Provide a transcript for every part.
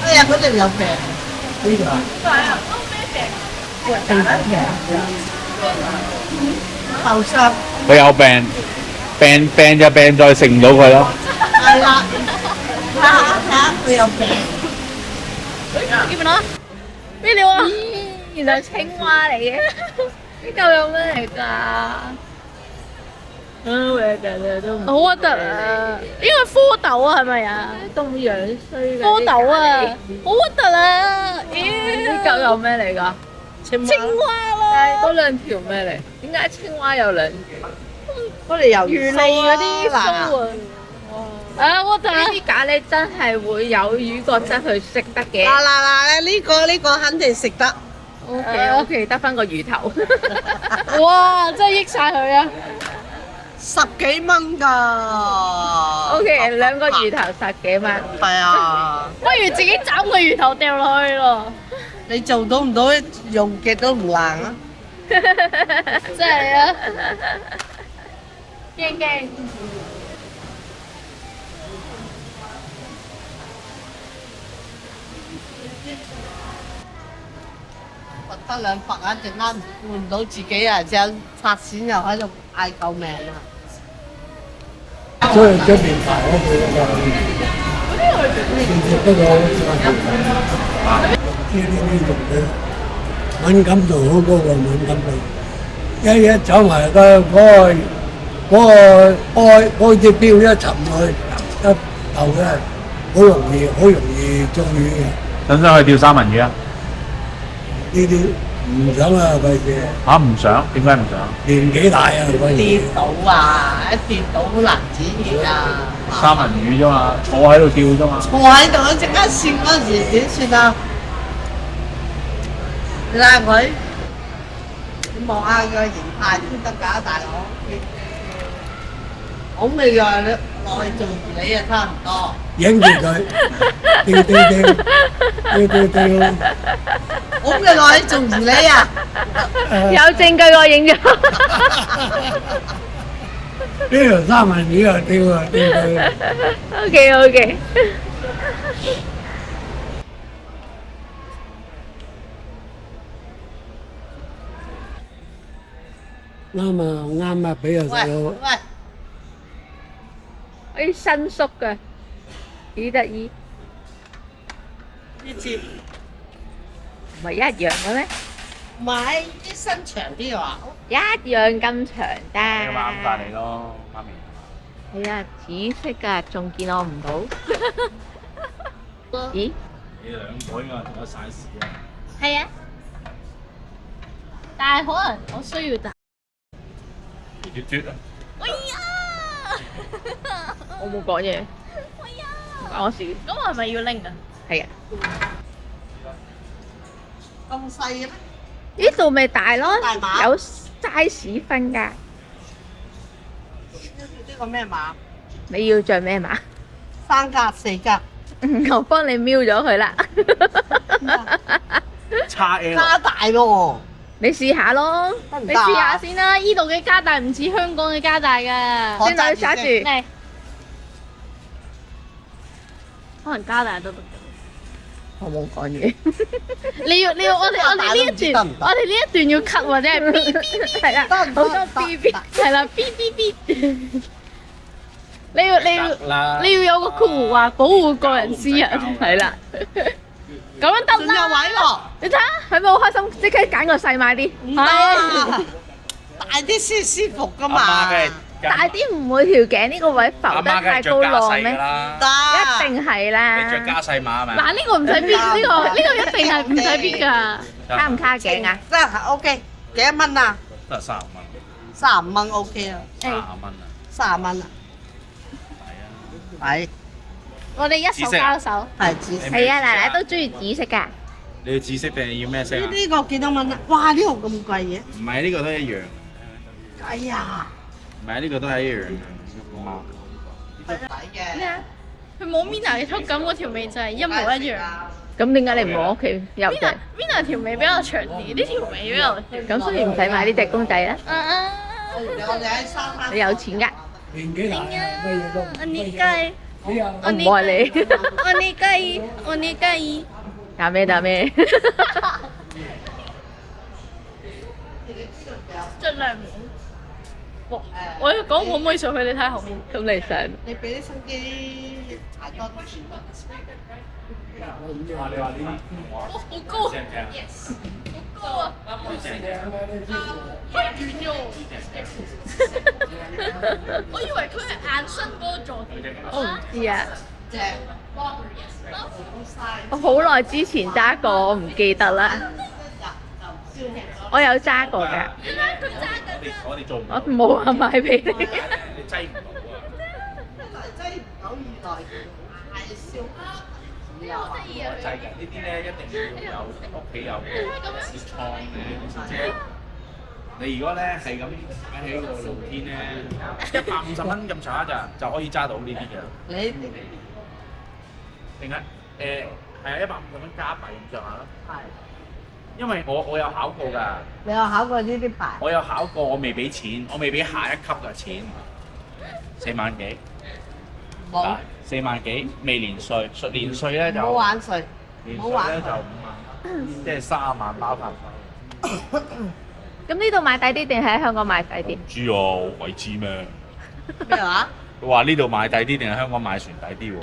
哎呀，佢哋有病。呢個啊，後生佢有病，病就病在食唔到佢咯。係啦，睇下佢有病。見唔到啊？咩料啊？原來青蛙嚟嘅，呢嚿有咩嚟㗎？好核突啊！呢個係蝌蚪啊，係咪啊？咁樣衰嘅蝌蚪啊，好核突啊！呢嚿有咩嚟㗎？青蛙但係咯，嗰兩條咩嚟？點解青蛙有兩條？我哋魷魚脷嗰啲鬚啊！啊，核突啊！呢啲咖喱真係會有魚角質去食得嘅。嗱，呢個肯定食得。 OK， 得翻個魚頭。哇，真係益晒佢啊！ 10幾蚊㗎。OK， 兩個魚頭10幾蚊。係啊，不如自己斬個魚頭掉落去咯，你做到唔到？用極都唔爛啊！真係啊！驚驚！罰得200啊！陣間換唔到自己啊！隻拆錢又喺度嗌救命啊！所以出面排嗰個嗰個知呢度嘅敏感度好高個敏感度，一走埋嗰隻標一沉落去一頭嘅，好容易中魚嘅。想唔想去釣三文魚啊？呢啲唔想啦，費事嚇唔想？點解唔想？年紀大啊，費跌事。到啊！一跌到好難止血啊！三文魚啫嘛，坐喺度釣啫嘛。坐喺度一陣間線嗰陣時點算啊？你睇下佢，你望下個形態先得㗎，大佬。好味㗎，你落去做住你啊，差唔多。影住佢，吊，好嘅落去做住你啊！有證據我影咗。呢條三文魚啊，吊佢。OK。啱啊，俾個細佬。嗰啲新縮嘅，幾得意。呢節唔係一樣嘅咩？唔係啲身長啲話，一樣咁長得。咁啱晒你咯，媽咪。係啊，紫色㗎，仲見我唔到。咦？你兩個應該同一 size 啊。係啊，但係可能我需要大。嘟啊！哎呀！我冇講嘢，哎呀！唔關我事。咁我係咪要拎啊？係啊，咁細嘅咩？呢度咪大咯，大碼有 size 分㗎。呢個咩碼你要着咩碼？ ？3格、4格，我幫你瞄咗佢啦。叉 L。加大喎。你試下咯，得唔得啊？你試下先啦，依度嘅加大唔似香港嘅加大㗎。我先攞去揸住。嚟，可能加大都得。我冇講嘢。你要我哋呢一段，得唔得我哋呢一段要 cut 或者係 B B B 係啦，得好多 B B。係啦 B B B。你要有個括弧話保護個人私隱，係啦。咁樣得仲有啦。位喎，你睇下，係咪好開心？即刻揀個細碼啲。唔得啊，大啲先舒服噶嘛。阿媽嘅大啲唔會條頸呢個位浮得太高浪咩？得，一定係啦。你着加細碼係咪？嗱，呢個唔使必，呢個一定係唔使必㗎。卡唔卡頸啊？得 OK，幾多蚊啊都係35蚊， ？35蚊 OK 啊30蚊啊， ，30蚊啊，係我哋一手交手。係紫色。係啊，奶奶都中意紫色㗎。你要紫色定係要咩色啊？呢個幾多蚊啊？哇！呢個咁貴嘅，唔係呢個都一樣，哎呀，唔係呢個都係一樣。抵嘅。咩啊？佢冇 Mina 嘅觸感嗰條尾就係一模一樣。咁點解你唔喺屋企有隻？ Mina 條尾比較長啲，呢條尾比較短。咁所以唔使買呢隻公仔啦。我哋喺沙灘。你有錢㗎？年紀大啊，咩嘢都唔お願い。你又我唔愛你。お願い。お我呢雞。打咩打咩？盡量唔好。哇！我要講可唔可以上去？你睇下後面。咁你上？你俾啲心機踩多啲船。你話呢啲哇！好高。正唔正？ Yes。好高啊！太遠咗。我以為佢係硬身嗰個座墊。我唔知啊，正。我好耐之前揸過，我唔記得啦。我有揸過㗎，原來佢揸緊我哋做唔我到，冇啊買俾你。你擠唔到啊！一來擠唔到，二來嗌燒。好得意啊！擠嘅呢啲咧，一定要有屋企有個雪倉嘅。你如果咧係咁擺喺個露天咧，150蚊咁上下咋，就可以揸到呢啲嘅。你定係係啊，150蚊加幣咁上下咯。係。因為我有考過㗎，你有考過呢啲牌？我有考過，我未俾錢，我未俾下一級嘅錢，4萬幾。冇。 4萬幾未連稅，連稅咧就唔好玩水，連唔好玩稅咧就5萬，即係30萬包飯費。咁呢度買抵啲定喺香港買抵啲？豬啊，鬼知咩？咩話？佢話呢度買抵啲定係香港買船抵啲喎？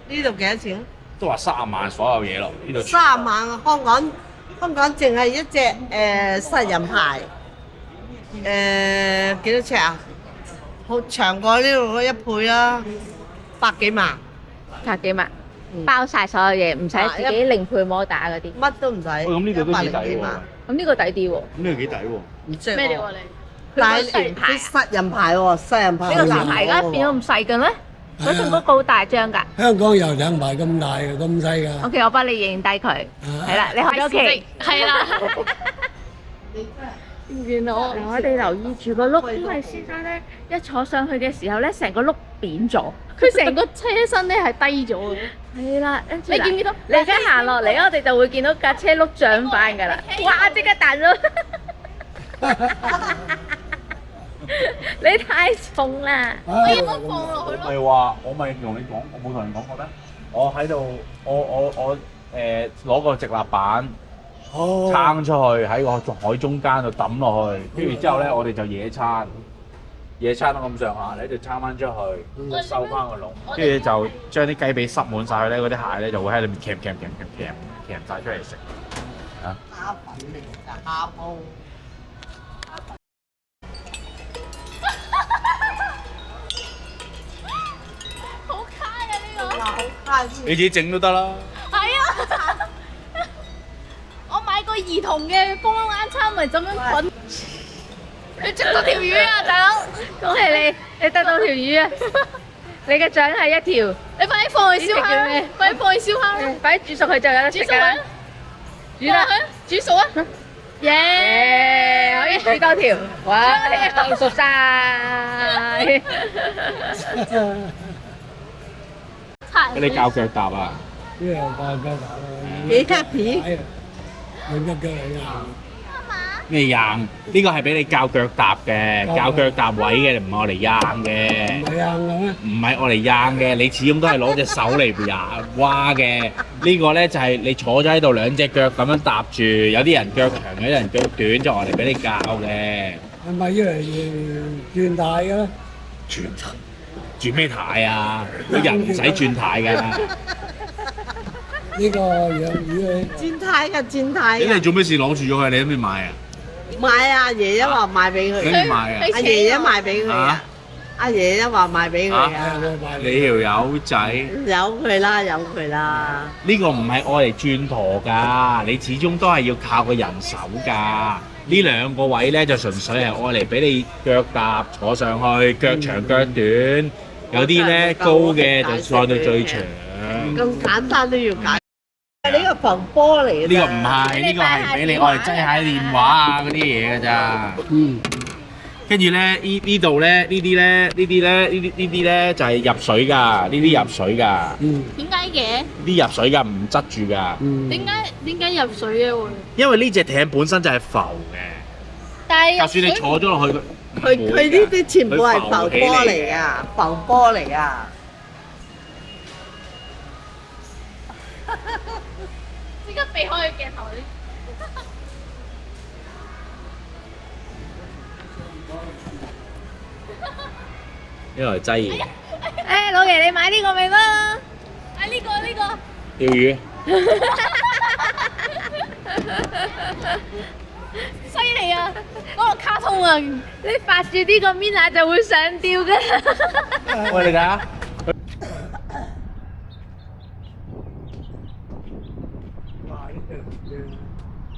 呢度幾多錢？都話30萬所有嘢咯，呢度30萬啊！香港淨係一隻殺人牌，幾多尺啊？好長過呢度嗰一倍啦，100幾萬， 100幾萬，包晒所有嘢，唔使自己零配摩打嗰啲。乜都唔使。咁呢度都幾抵100幾喎。萬，咁呢個抵啲喎。咁呢個幾抵喎？唔知咩料啊你？但係船牌啊佢殺人牌喎，殺人牌。呢個船牌而家變咗咁細嘅咩？嗰仲嗰個好大張㗎。香港有兩排咁大嘅，咁細㗎。 OK，我幫你認低佢。係啦，你學咗棋。係啦。原來我哋留意住個轆，因為先生咧一坐上去嘅時候咧，成個轆扁咗。佢成個車身咧係低咗嘅。係啦，跟住你見唔見到？你而家行落嚟，我哋就會見到架車轆漲翻㗎啦。哇！即刻彈咗。你太重啦！我有冇放落去咯？我咪同你講，我冇同你講過咩？我喺度，我攞個直立板撐出去喺個海中間度抌落去，跟住之後咧，我哋就野餐到咁上下咧，就撐翻出去，就收翻個籠，跟住就將啲雞髀塞滿晒佢咧，嗰啲蟹咧就會喺裏面鉗晒出嚟食。啊！蝦粉嚟㗎，蝦煲。好卡啊呢個！好卡你自己整都得啦。係啊！我買個兒童嘅風箏啱餐，咪咁樣滾。你捉到條魚啊，大佬！恭喜你，你得到條魚啊！你嘅獎係一條，你快啲放去燒烤啦！快啲放去燒烤啦！快啲煮熟佢就有得食㗎啦！煮啦，煮熟啊！耶！可以煮多條，哇！凍熟晒。俾你教腳踏啊！呢個教腳踏啦。幾 happy？兩隻腳嚟㗎。咩硬？呢個係俾你教腳踏嘅，教腳踏位嘅，唔係我嚟硬嘅。唔係硬嘅咩？唔係我嚟硬嘅，你始終都係攞隻手嚟挖嘅。呢個咧就係你坐咗喺度，兩隻腳咁樣搭住，有啲人腳長，有啲人腳短，就我嚟俾你教嘅。係咪要嚟轉大嘅咧？轉咩軚啊？個人唔使轉軚㗎。呢個養魚咧，轉軚㗎，轉軚你㗎。做咩事攞住咗佢？你諗住買啊？買啊！爺爺話賣俾佢。諗住買啊？阿爺爺賣俾佢啊！阿爺爺話賣俾佢係啊！我買你條友仔，由佢啦，由佢啦。呢個唔係愛嚟轉舵㗎，你始終都係要靠個人手㗎。呢兩個位咧就純粹係愛嚟俾你腳踏坐上去，腳長腳短。有啲咧高嘅就坐到最長。咁簡單都要解。呢個浮波嚟嘅。呢個唔係，呢個係俾你愛嚟擠下電話啊嗰啲嘢㗎咋。跟住咧，呢度咧，呢啲咧就係入水㗎，呢啲入水㗎，點解嘅？啲入水㗎，唔執住㗎。點解入水嘅會？因為呢隻艇本身就係浮嘅，但係就算你坐咗落去，佢呢啲全部係浮波嚟㗎，浮波嚟㗎。避開佢鏡頭啲。呢個係擠嘢，誒，老爺你買呢個咪得啦。啊呢個。釣魚。犀利啊！嗰個卡通啊，你發住呢個面下就會上釣嘅。喂，你睇下，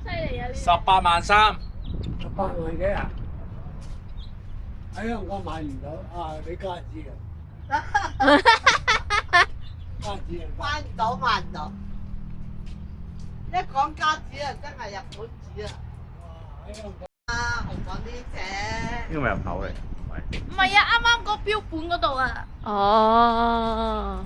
犀利啊！呢18.3萬， 18萬幾啊？喺香港買唔到啊！你加紙啊？加紙啊！買唔到買唔到。一講加紙啊，真係日本紙啊！喺香港啊，紅講呢隻。呢個咪入口嚟，喂。唔係啊，啱啱嗰標本嗰度啊。哦。